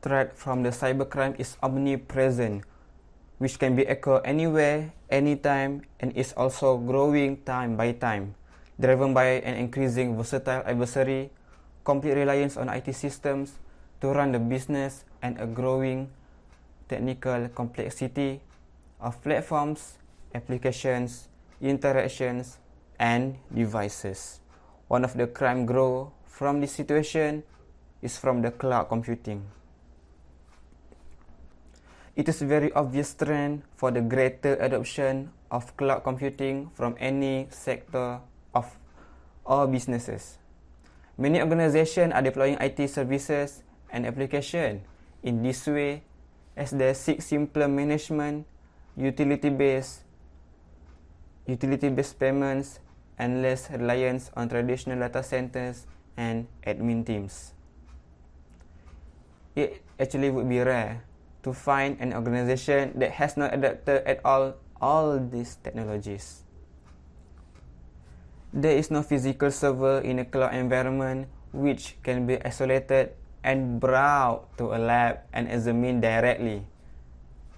threat from the cybercrime is omnipresent, which can be occur anywhere, anytime, and is also growing time by time, driven by an increasing versatile adversary, complete reliance on IT systems to run the business, and a growing technical complexity of platforms, applications, interactions, and devices. One of the crime grow from this situation is from the cloud computing. It is a very obvious trend for the greater adoption of cloud computing from any sector of all businesses. Many organizations are deploying IT services and applications in this way as they seek simpler management, utility-based payments, and less reliance on traditional data centers and admin teams. It actually would be rare to find an organization that has not adapted at all these technologies. There is no physical server in a cloud environment which can be isolated and brought to a lab and examined directly.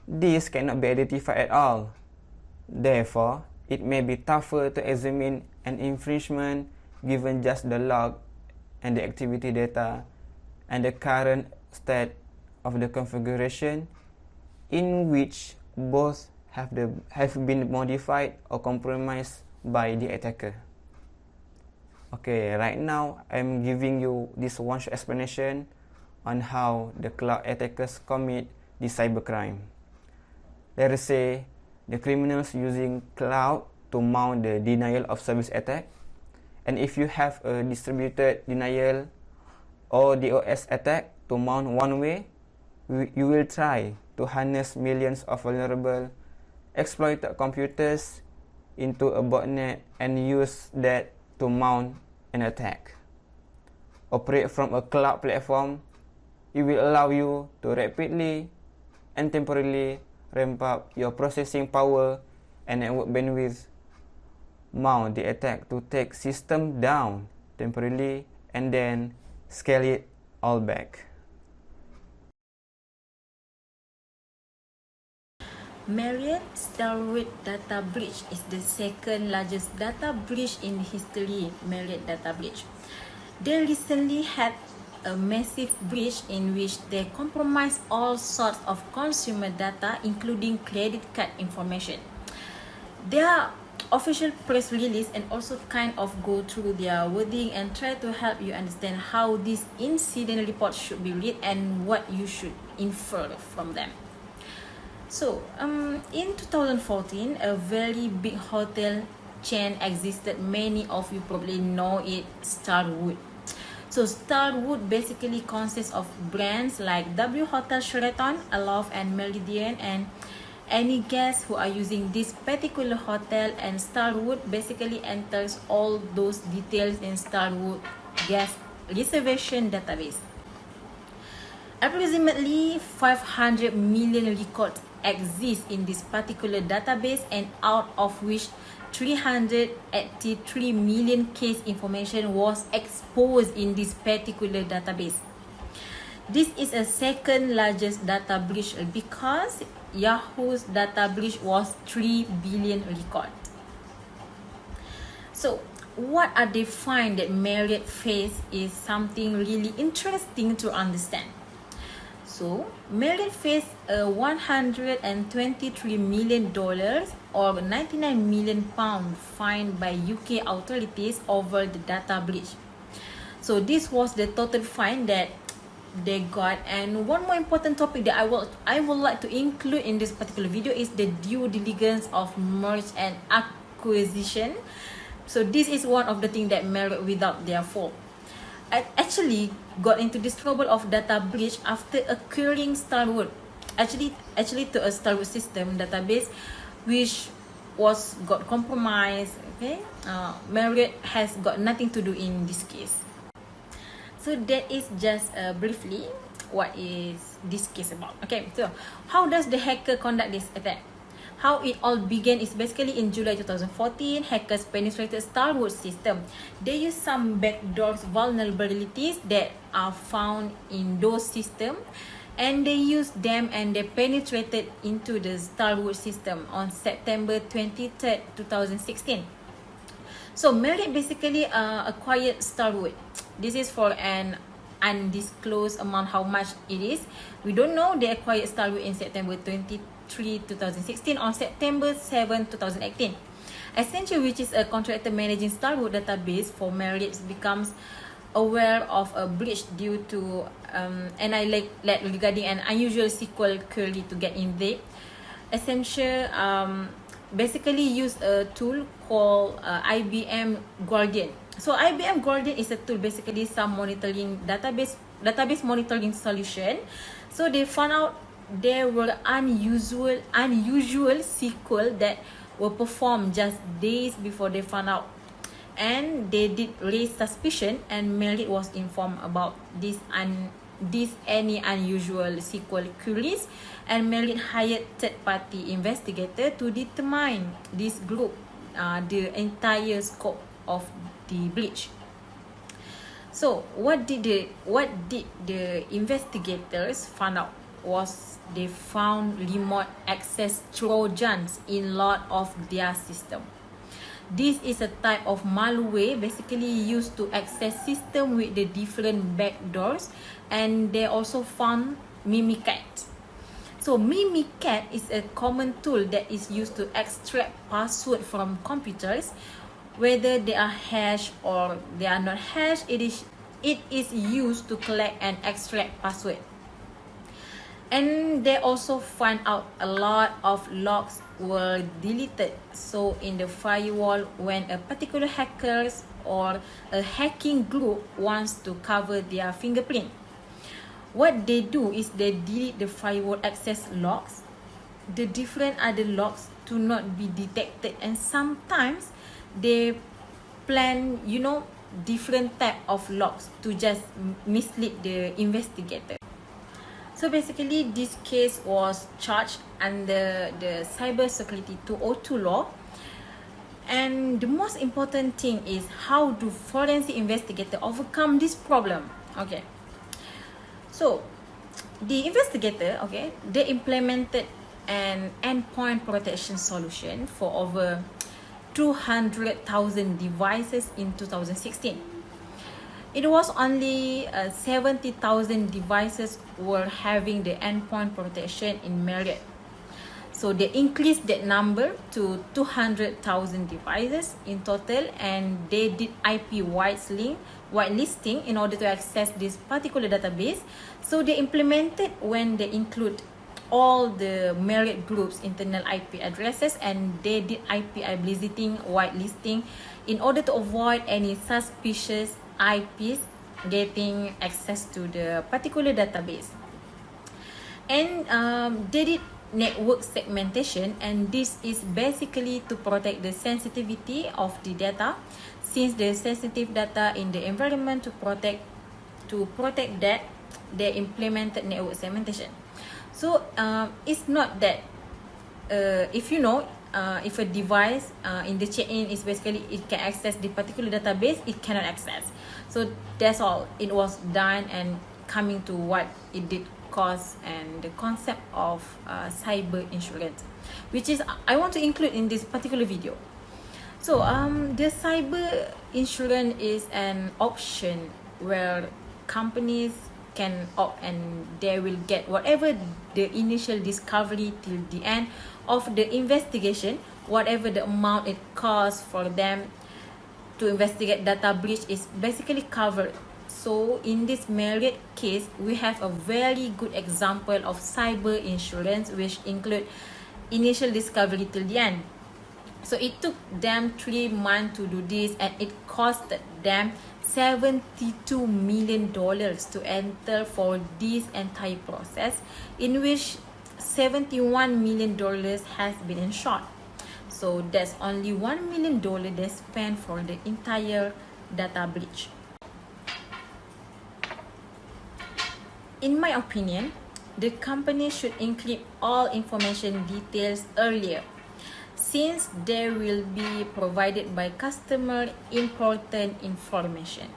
This cannot be identified at all. Therefore, it may be tougher to examine an infringement given just the log and the activity data and the current state of the configuration in which both have been modified or compromised by the attacker. Okay, right now I'm giving you this one short explanation on how the cloud attackers commit the cybercrime. Let us say the criminals using cloud to mount the denial of service attack, and if you have a distributed denial or DOS attack to mount one way, you will try to harness millions of vulnerable, exploited computers into a botnet and use that to mount an attack. Operate from a cloud platform, it will allow you to rapidly and temporarily ramp up your processing power and network bandwidth, mount the attack to take system down temporarily, and then scale it all back. Marriott Starwood data breach is the second largest data breach in history. Marriott data breach. They recently had a massive breach in which they compromised all sorts of consumer data, including credit card information. Their official press release and also kind of go through their wording and try to help you understand how this incident report should be read and what you should infer from them. So, in 2014, a very big hotel chain existed. Many of you probably know it, Starwood. So, Starwood basically consists of brands like W Hotel Sheraton, Aloft, and Meridian, and any guests who are using this particular hotel, and Starwood basically enters all those details in Starwood guest reservation database. Approximately 500 million records exist in this particular database, and out of which 383 million case information was exposed in this particular database. This is a second largest data breach because Yahoo's data breach was 3 billion records. So, what are they find that Marriott faced is something really interesting to understand. So, Marriott faced a $123 million or 99 million pound fine by UK authorities over the data breach. So, this was the total fine that they got. And one more important topic that I would like to include in this particular video is the due diligence of merge and acquisition. So, this is one of the things that Marriott without their fault. I actually got into this trouble of data breach after acquiring Starwood, actually to a Starwood system database, which got compromised. Okay, Marriott has got nothing to do in this case. So that is just briefly what is this case about. Okay, so how does the hacker conduct this attack? How it all began is basically in July 2014, hackers penetrated Starwood system. They used some backdoors vulnerabilities that are found in those systems, and they used them and they penetrated into the Starwood system on September 23rd, 2016. So Marriott basically acquired Starwood. This is for an undisclosed amount how much it is. We don't know. They acquired Starwood in September 23, 2016 on September 7, 2018. Accenture, which is a contractor managing Starwood database for Marriott, becomes aware of a breach due to regarding an unusual SQL query to get in there. Accenture basically use a tool called IBM Guardian. So IBM Guardian is a tool, basically some monitoring database monitoring solution. So they found out there were unusual SQL that were performed just days before they found out, and they did raise suspicion, and Marriott was informed about any unusual SQL queries, and Marriott hired third-party investigator to determine this group the entire scope of the breach. So what did the investigators find out was they found remote access trojans in lot of their system. This is a type of malware basically used to access system with the different backdoors, and they also found Mimikat. So Mimikat is a common tool that is used to extract password from computers, whether they are hashed or they are not hashed. It is used to collect and extract password. And they also find out a lot of logs were deleted. So in the firewall, when a particular hackers or a hacking group wants to cover their fingerprint, what they do is they delete the firewall access logs, the different other logs to not be detected, and sometimes they plan different type of logs to just mislead the investigator. So basically, this case was charged under the Cybersecurity 202 law. And the most important thing is, how do forensic investigators overcome this problem? Okay. So, the investigator, they implemented an endpoint protection solution for over 200,000 devices in 2016. It was only 70,000 devices were having the endpoint protection in Marriott. So they increased that number to 200,000 devices in total, and they did IP whitelisting in order to access this particular database. So they implemented when they include all the Marriott Group's internal IP addresses, and they did IP whitelisting in order to avoid any suspicious IPs getting access to the particular database. And they did network segmentation, and this is basically to protect the sensitivity of the data, since the sensitive data in the environment. To protect that, they implemented network segmentation. So it's not that if a device in the check-in is basically it can access the particular database, it cannot access. So that's all. It was done and coming to what it did cause and the concept of cyber insurance, which is I want to include in this particular video. So the cyber insurance is an option where companies can opt, and they will get whatever the initial discovery till the end of the investigation, whatever the amount it costs for them to investigate data breach is basically covered. So in this Marriott case, we have a very good example of cyber insurance, which include initial discovery till the end. So it took them 3 months to do this, and it costed them $72 million to enter for this entire process, in which $71 million has been insured. So that's only $1 million they spent for the entire data breach. In my opinion, the company should include all information details earlier, since they will be provided by customer important information.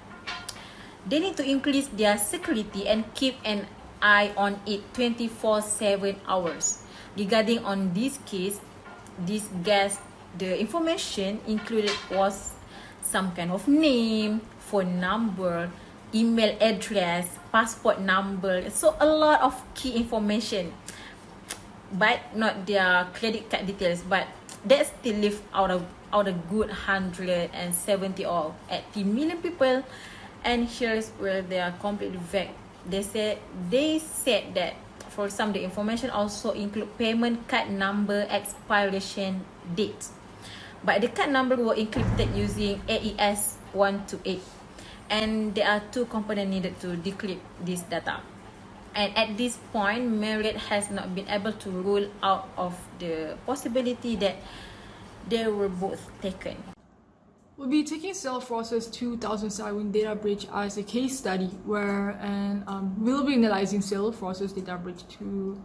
They need to increase their security and keep an eye on it 24/7 hours. Regarding on this case, this guest, the information included was some kind of name, phone number, email address, passport number, so a lot of key information, but not their credit card details. But that still leave out a good 170 or 80 million people. And here's where they are completely vague. They said that for some, the information also include payment card number, expiration date, but the card number were encrypted using AES 128, and there are two components needed to decrypt this data. And at this point, Marriott has not been able to rule out of the possibility that they were both taken. We'll be taking Salesforce's 2007 data breach as a case study we'll be analyzing Salesforce's data breach to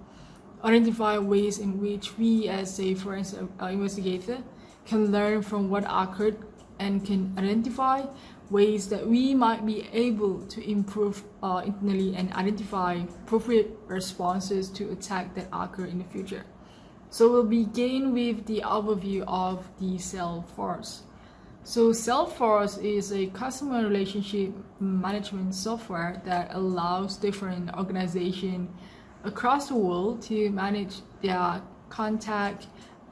identify ways in which we as a forensic investigator can learn from what occurred and can identify ways that we might be able to improve internally and identify appropriate responses to attack that occur in the future. So we'll begin with the overview of the Salesforce. So Salesforce is a customer relationship management software that allows different organizations across the world to manage their contact,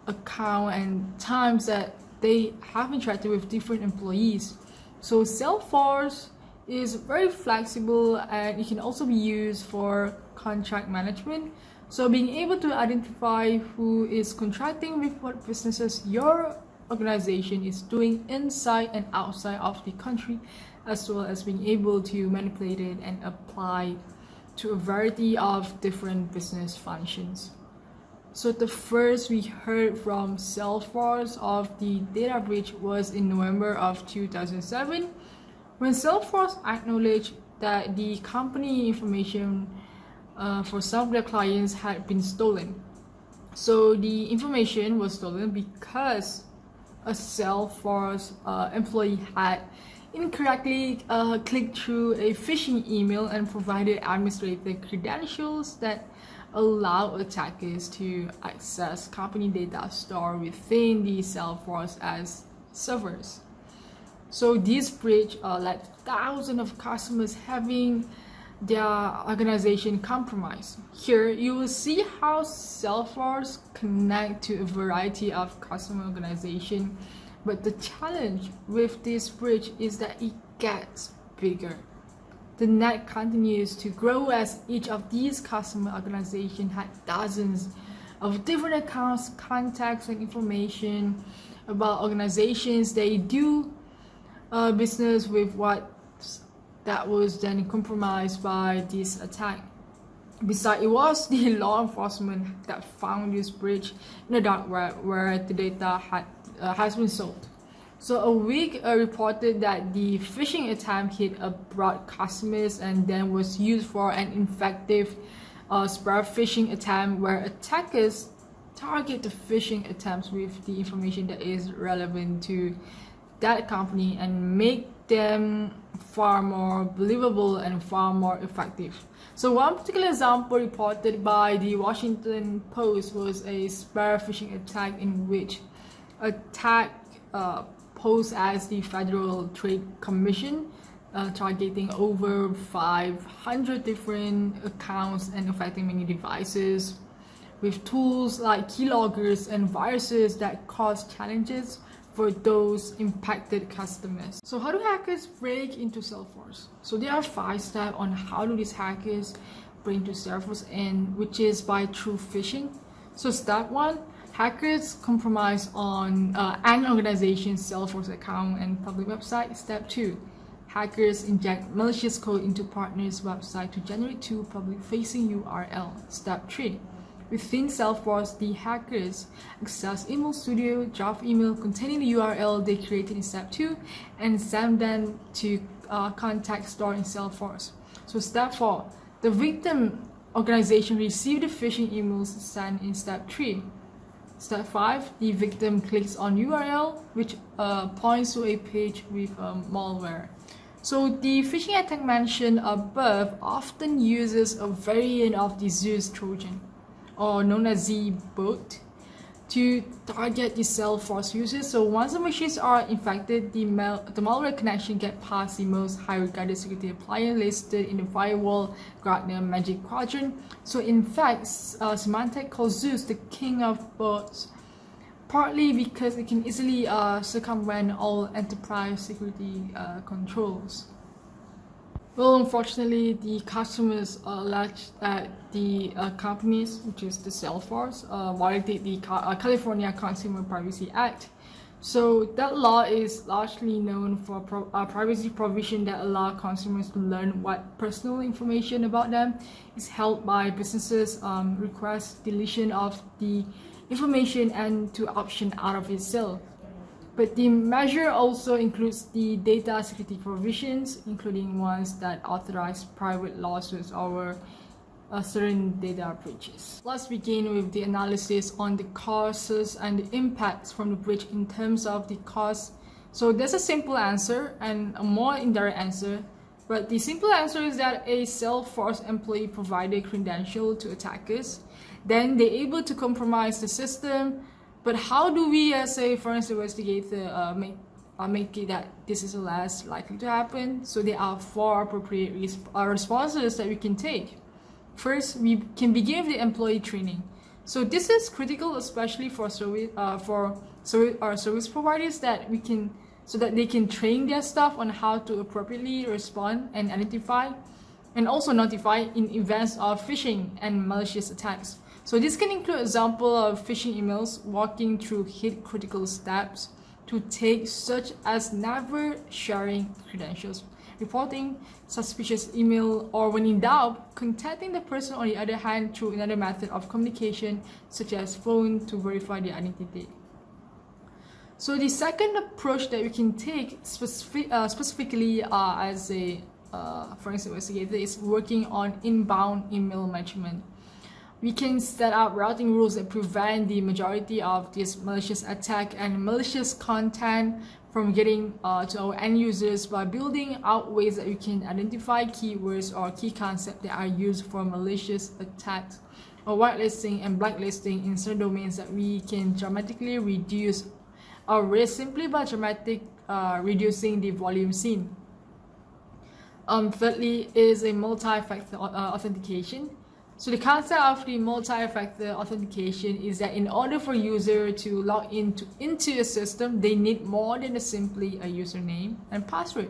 account, and times that they have interacted with different employees. So Salesforce is very flexible and it can also be used for contract management. So being able to identify who is contracting with what businesses your organization is doing inside and outside of the country, as well as being able to manipulate it and apply to a variety of different business functions. So the first we heard from Salesforce of the data breach was in November of 2007, when Salesforce acknowledged that the company information for some of their clients had been stolen. So the information was stolen because a Salesforce employee had incorrectly clicked through a phishing email and provided administrative credentials that allow attackers to access company data stored within the Salesforce as servers. So this breach led to thousands of customers having their organization compromised. Here you will see how Salesforce connect to a variety of customer organizations, but the challenge with this breach is that it gets bigger. The net continues to grow as each of these customer organizations had dozens of different accounts, contacts, and information about organizations they do business with, that was then compromised by this attack. Besides, it was the law enforcement that found this breach in the dark web where the data has been sold. So a week reported that the phishing attempt hit abroad customers and then was used for an effective spear phishing attempt where attackers target the phishing attempts with the information that is relevant to that company and make them far more believable and far more effective. So one particular example reported by the Washington Post was a spear phishing attack in which attack posed as the Federal Trade Commission, targeting over 500 different accounts and affecting many devices with tools like keyloggers and viruses that cause challenges for those impacted customers. So how do hackers break into Salesforce? So there are 5 steps on how do these hackers break into Salesforce, and which is by through phishing. So step 1, hackers compromise on an organization's Salesforce account and public website. Step 2, hackers inject malicious code into partners' website to generate 2 public-facing URL. Step 3, within Salesforce, the hackers access Email Studio, draft email containing the URL they created in Step 2 and send them to contacts stored in Salesforce. So Step 4, the victim organization received the phishing emails sent in Step 3. Step 5, the victim clicks on URL which points to a page with malware. So the phishing attack mentioned above often uses a variant of the Zeus Trojan, or known as Z-bot, to target the Salesforce users. So once the machines are infected, the malware connection gets past the most high regarded security appliance listed in the firewall Gartner Magic Quadrant. So in fact, Symantec calls Zeus the king of bots, partly because it can easily circumvent all enterprise security controls. Well, unfortunately, the customers alleged that the companies, which is the Salesforce, violated the California Consumer Privacy Act. So that law is largely known for privacy provision that allow consumers to learn what personal information about them is held by businesses, request deletion of the information, and to option out of itself. But the measure also includes the data security provisions, including ones that authorize private lawsuits over certain data breaches. Let's begin with the analysis on the causes and the impacts from the breach in terms of the cause. So there's a simple answer and a more indirect answer. But the simple answer is that a Salesforce employee provided credential to attackers. Then they're able to compromise the system. But how do we, as a forensic investigator, make it that this is less likely to happen? So there are 4 appropriate responses that we can take. First, we can begin with the employee training. So this is critical, especially for service providers, so that they can train their staff on how to appropriately respond and identify, and also notify in events of phishing and malicious attacks. So this can include example of phishing emails, walking through hit critical steps to take, such as never sharing credentials, reporting suspicious email, or when in doubt, contacting the person on the other hand through another method of communication, such as phone, to verify their identity. So the second approach that we can take specifically as a forensic investigator is working on inbound email management. We can set up routing rules that prevent the majority of this malicious attack and malicious content from getting to our end users by building out ways that we can identify keywords or key concepts that are used for malicious attacks, or whitelisting and blacklisting in certain domains that we can dramatically reduce our risk simply by reducing the volume seen. Thirdly is a multi-factor authentication. So the concept of the multi-factor authentication is that in order for user to log into a system, they need more than simply a username and password.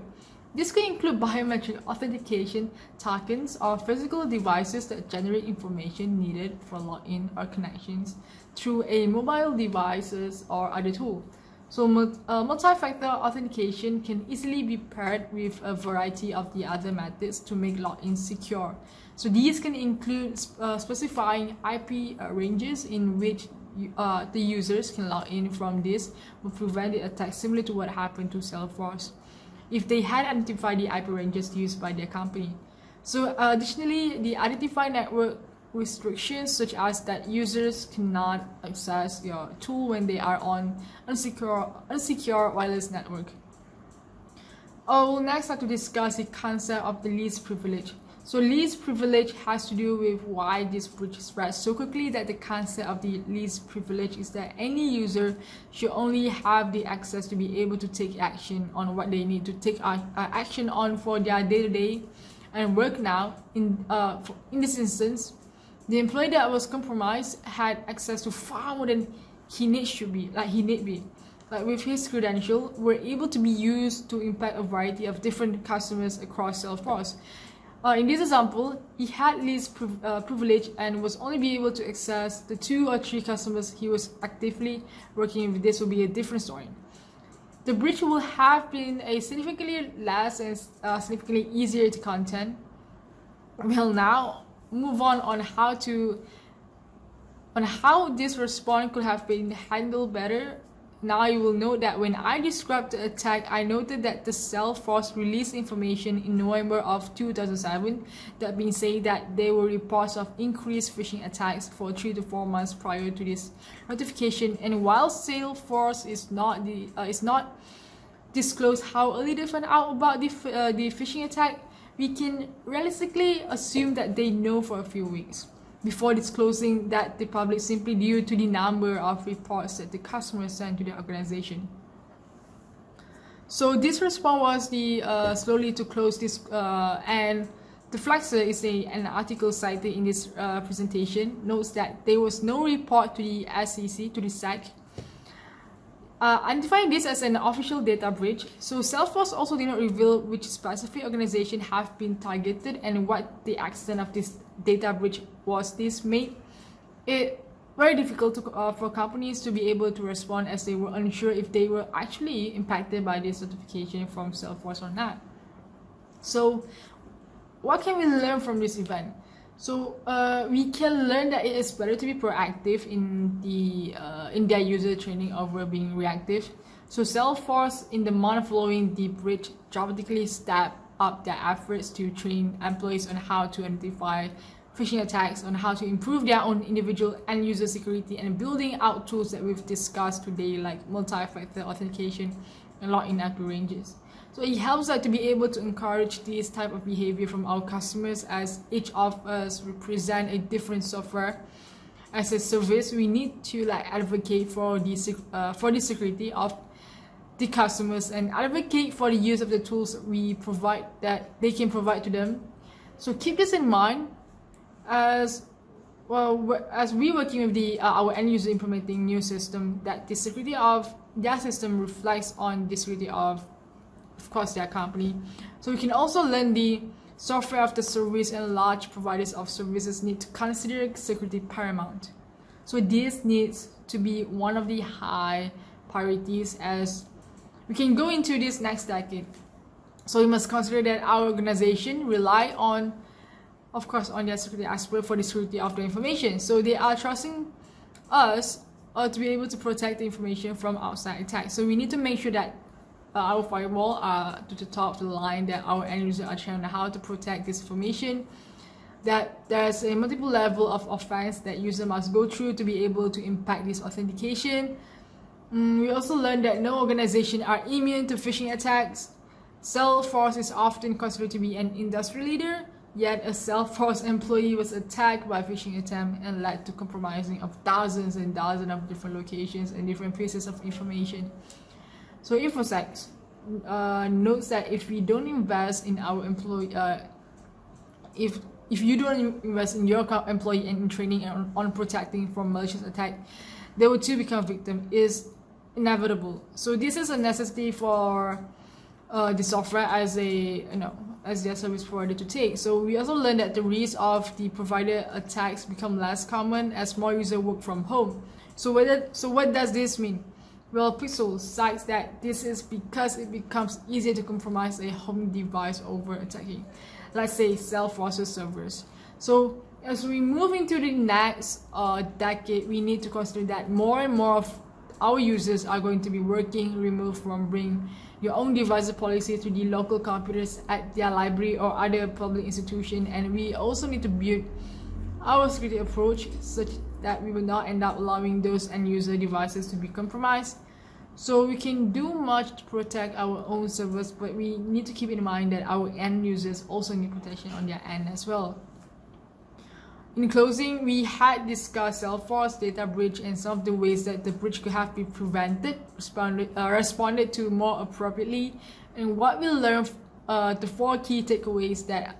This can include biometric authentication tokens or physical devices that generate information needed for login or connections through a mobile devices or other tool. So multi-factor authentication can easily be paired with a variety of the other methods to make login secure. So these can include specifying IP ranges in which the users can log in from. This will prevent the attack, similar to what happened to Salesforce if they had identified the IP ranges used by their company. So additionally, the identify network restrictions, such as that users cannot access your tool when they are on unsecure wireless network. I will next like to discuss the concept of the least privilege. So least privilege has to do with why this breach spreads so quickly. That the concept of the least privilege is that any user should only have the access to be able to take action on what they need to take action on for their day-to-day and work. Now, in this instance, the employee that was compromised had access to far more than he need be. Like with his credential, were able to be used to impact a variety of different customers across Salesforce. In this example, he had least privilege and was only be able to access the 2 or 3 customers he was actively working with. This will be a different story. The breach will have been a significantly less and significantly easier to contend. We'll now move on how this response could have been handled better. Now you will note that when I described the attack, I noted that the Salesforce released information in November of 2007 that being said that there were reports of increased phishing attacks for 3 to 4 months prior to this notification. And while Salesforce is not disclose how early they found out about the phishing attack, we can realistically assume that they know for a few weeks before disclosing that to the public, simply due to the number of reports that the customers sent to the organization. So this response was the slowly to close this, and the Flexer is an article cited in this presentation notes that there was no report to the SEC, to the SEC, identifying this as an official data breach. So Salesforce also did not reveal which specific organization have been targeted and what the extent of this data breach was. This made it very difficult for companies to be able to respond, as they were unsure if they were actually impacted by this notification from Salesforce or not. So what can we learn from this event? So we can learn that it is better to be proactive in their user training over being reactive. So Salesforce, in the month following the breach, dramatically stepped up their efforts to train employees on how to identify phishing attacks, on how to improve their own individual and user security, and building out tools that we've discussed today, like multi-factor authentication and login API ranges. So it helps us to be able to encourage this type of behavior from our customers, as each of us represent a different software. As a service, we need to advocate for the security of the customers and advocate for the use of the tools we provide, that they can provide to them. So keep this in mind as well as we working with our end user implementing new system, that the security of their system reflects on the security of course, their company. So we can also learn the software of the service, and large providers of services need to consider security paramount. So this needs to be one of the high priorities as we can go into this next decade. So we must consider that our organization rely on, of course, on their security expert for the security of the information. So they are trusting us to be able to protect the information from outside attacks. So we need to make sure that our firewall are to the top of the line, that our end users are trained on how to protect this information, that there's a multiple level of offense that user must go through to be able to impact this authentication. We also learned that no organization are immune to phishing attacks. Salesforce is often considered to be an industry leader, yet a Salesforce employee was attacked by a phishing attempt and led to compromising of thousands and thousands of different locations and different pieces of information. So InfoSec notes that if we don't invest in our employee, if you don't invest in your employee and in training and on protecting from malicious attack, they will too become victim, is inevitable. So this is a necessity for the software as as their service provider to take. So we also learned that the risk of the provider attacks become less common as more users work from home. So what does this mean? Well, Pixel cites that this is because it becomes easier to compromise a home device over attacking, let's say, Salesforce servers. So as we move into the next decade, we need to consider that more and more of our users are going to be working remote from bring your own device policy to the local computers at their library or other public institution, and we also need to build our security approach such that we will not end up allowing those end user devices to be compromised. So we can do much to protect our own servers, but we need to keep in mind that our end users also need protection on their end as well. In closing, we had discussed Salesforce data breach and some of the ways that the breach could have been prevented, responded to more appropriately, and what we learned, the 4 key takeaways that.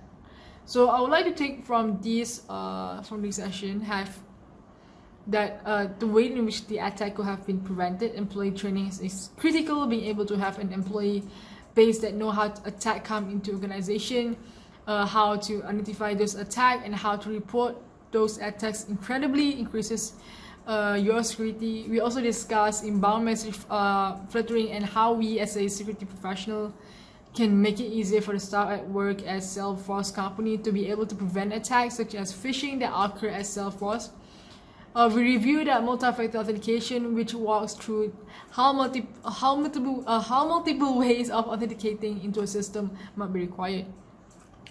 So I would like to take from this session that the way in which the attack could have been prevented. Employee training is critical. Being able to have an employee base that know how to attack come into organization, how to identify those attacks and how to report those attacks incredibly increases your security. We also discussed inbound message filtering and how we as a security professional can make it easier for the staff at work as Salesforce company to be able to prevent attacks such as phishing that occur at Salesforce. We reviewed that multi-factor authentication, which walks through how multiple ways of authenticating into a system might be required.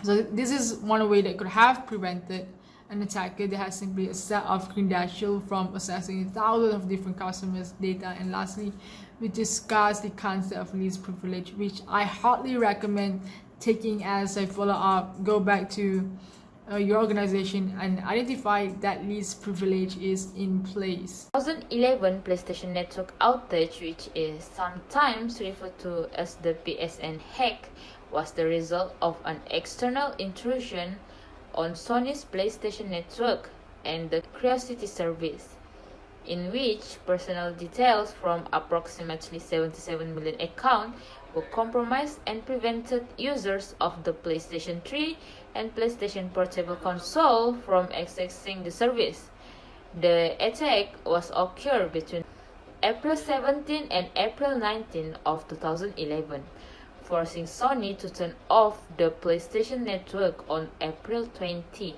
So this is one way that could have prevented an attacker that has simply a set of credentials from accessing thousands of different customers' data. And lastly, we discussed the concept of least privilege, which I hotly recommend taking as a follow-up. Go back to your organization and identify that least privilege is in place. 2011 PlayStation Network outage, which is sometimes referred to as the PSN hack, was the result of an external intrusion on Sony's PlayStation Network and the Curiosity service, in which personal details from approximately 77 million accounts were compromised and prevented users of the PlayStation 3 and PlayStation Portable console from accessing the service. The attack was occurred between April 17 and April 19 of 2011, forcing Sony to turn off the PlayStation Network on April 20.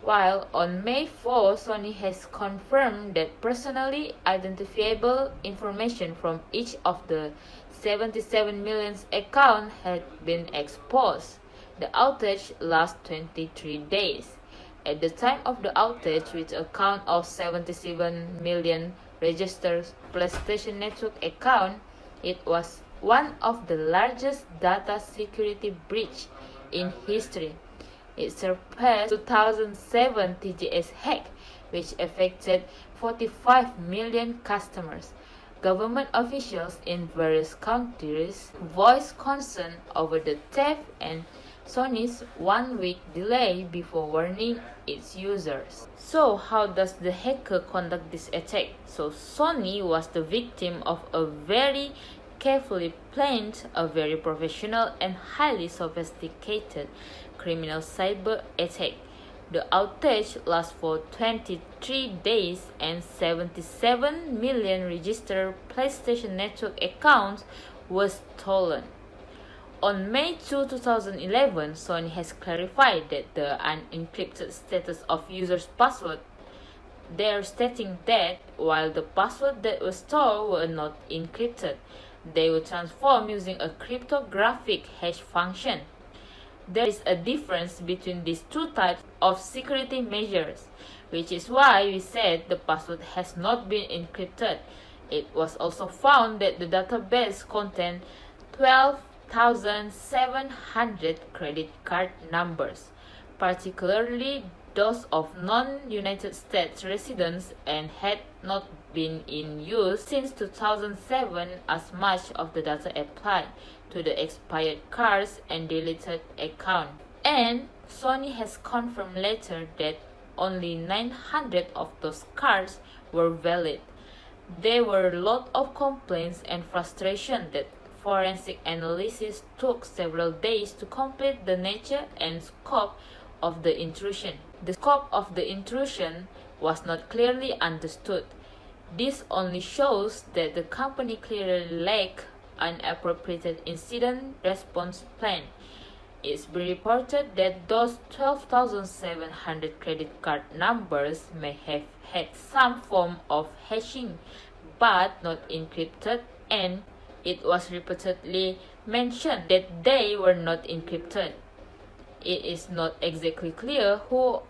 While on May 4, Sony has confirmed that personally identifiable information from each of the 77 million accounts had been exposed. The outage lasted 23 days. At the time of the outage, with a count of 77 million registered PlayStation Network accounts, it was one of the largest data security breaches in history. It surpassed 2007 TGS hack, which affected 45 million customers. Government officials in various countries voiced concern over the theft and Sony's one-week delay before warning its users. So how does the hacker conduct this attack? So Sony was the victim of a very carefully planned, a very professional and highly sophisticated criminal cyber attack. The outage lasted for 23 days and 77 million registered PlayStation Network accounts were stolen. On May 2, 2011, Sony has clarified that the unencrypted status of users' password. They are stating that while the passwords that were stored were not encrypted, they were transformed using a cryptographic hash function. There is a difference between these two types of security measures, which is why we said the password has not been encrypted. It was also found that the database contained 12,700 credit card numbers, particularly those of non-United States residents, and had not been in use since 2007, as much of the data applied to the expired cards and deleted account. And Sony has confirmed later that only 900 of those cards were valid. There were a lot of complaints and frustration that forensic analysis took several days to complete the nature and scope of the intrusion. The scope of the intrusion was not clearly understood. This only shows that the company clearly lacked an appropriate incident response plan. It's been reported that those 12,700 credit card numbers may have had some form of hashing, but not encrypted, and it was repeatedly mentioned that they were not encrypted. It is not exactly clear who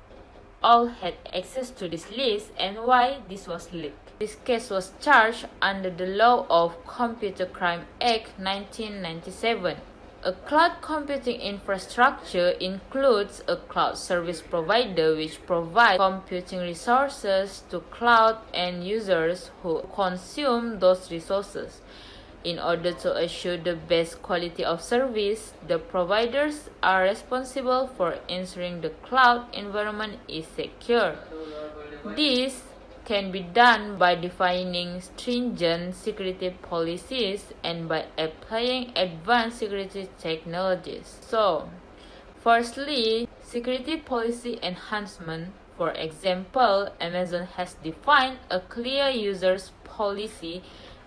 all had access to this list and why this was leaked. This case was charged under the Law of Computer Crime Act 1997. A cloud computing infrastructure includes a cloud service provider which provides computing resources to cloud end users who consume those resources. In order to assure the best quality of service, the providers are responsible for ensuring the cloud environment is secure. This can be done by defining stringent security policies and by applying advanced security technologies. So, firstly, security policy enhancement. For example, Amazon has defined a clear users policy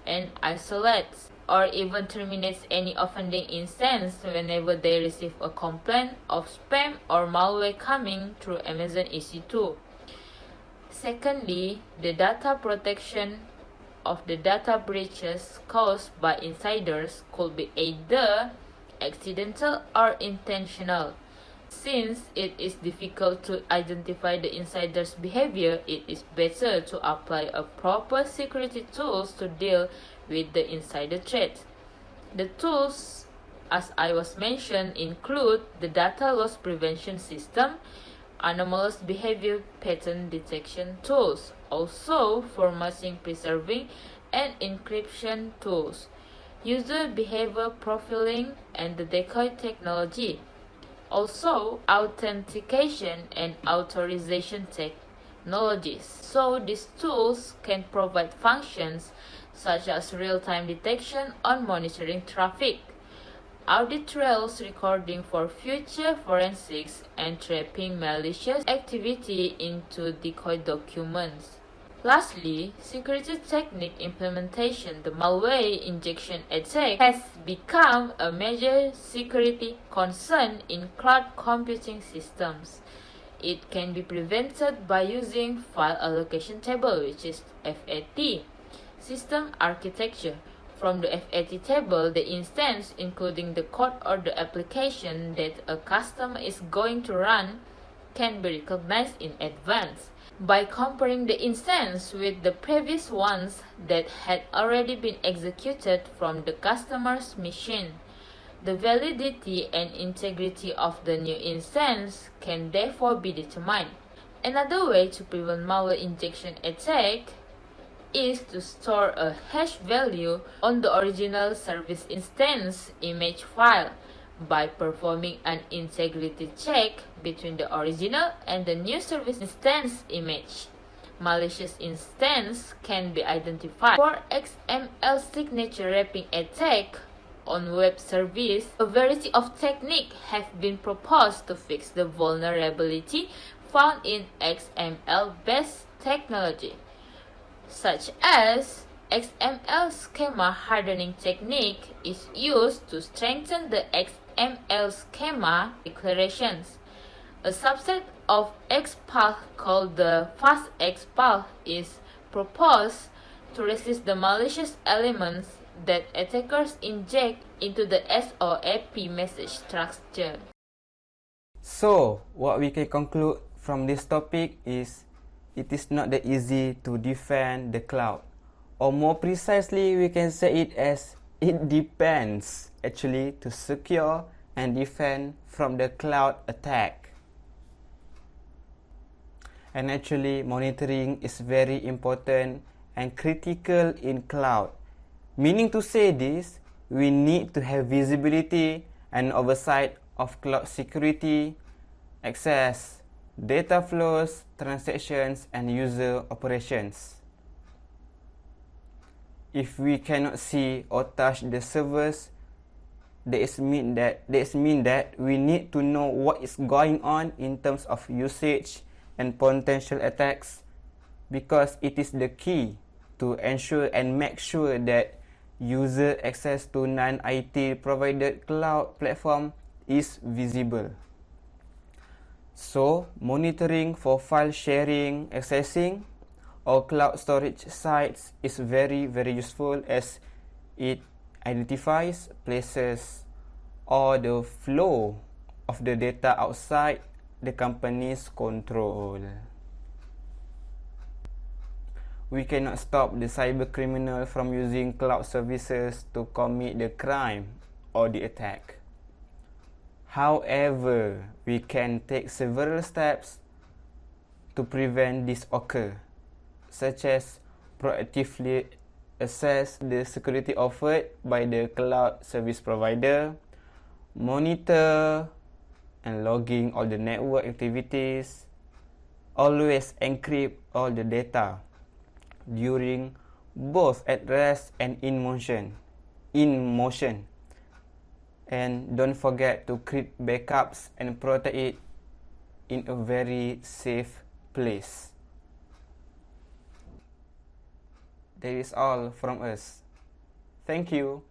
and isolates or even terminates any offending instance whenever they receive a complaint of spam or malware coming through Amazon EC2. Secondly, the data protection of the data breaches caused by insiders could be either accidental or intentional. Since it is difficult to identify the insider's behavior, it is better to apply a proper security tools to deal with the insider threat. The tools, as I was mentioned, include the data loss prevention system, anomalous behavior pattern detection tools, also formatting, preserving, and encryption tools, user behavior profiling, and the decoy technology. Also, authentication and authorization technologies. So these tools can provide functions such as real-time detection on monitoring traffic, audit trails recording for future forensics, and trapping malicious activity into decoy documents. Lastly, security technique implementation. The malware injection attack has become a major security concern in cloud computing systems. It can be prevented by using file allocation table, which is FAT, system architecture. From the FAT table, the instance, including the code or the application that a customer is going to run, can be recognized in advance. By comparing the instance with the previous ones that had already been executed from the customer's machine, the validity and integrity of the new instance can therefore be determined. Another way to prevent malware injection attack is to store a hash value on the original service instance image file by performing an integrity check between the original and the new service instance image. Malicious instance can be identified. For XML signature wrapping attack on web service, a variety of techniques have been proposed to fix the vulnerability found in XML-based technology, such as XML schema hardening technique is used to strengthen the XML schema declarations. A subset of XPath called the fast XPath is proposed to resist the malicious elements that attackers inject into the SOAP message structure. So, what we can conclude from this topic is it is not that easy to defend the cloud. Or more precisely, we can say it as it depends actually to secure and defend from the cloud attack. And actually, monitoring is very important and critical in cloud. Meaning to say this, we need to have visibility and oversight of cloud security, access, data flows, transactions, and user operations. If we cannot see or touch the servers, that mean that we need to know what is going on in terms of usage and potential attacks, because it is the key to ensure and make sure that user access to non-IT provided cloud platform is visible. So, monitoring for file sharing, accessing, or cloud storage sites is very useful, as it identifies places or the flow of the data outside the company's control. We cannot stop the cyber criminal from using cloud services to commit the crime or the attack. However, we can take several steps to prevent this occur, such as proactively assess the security offered by the cloud service provider, monitor and logging all the network activities, always encrypt all the data during both at rest and in motion. And don't forget to create backups and protect it in a very safe place. That is all from us. Thank you.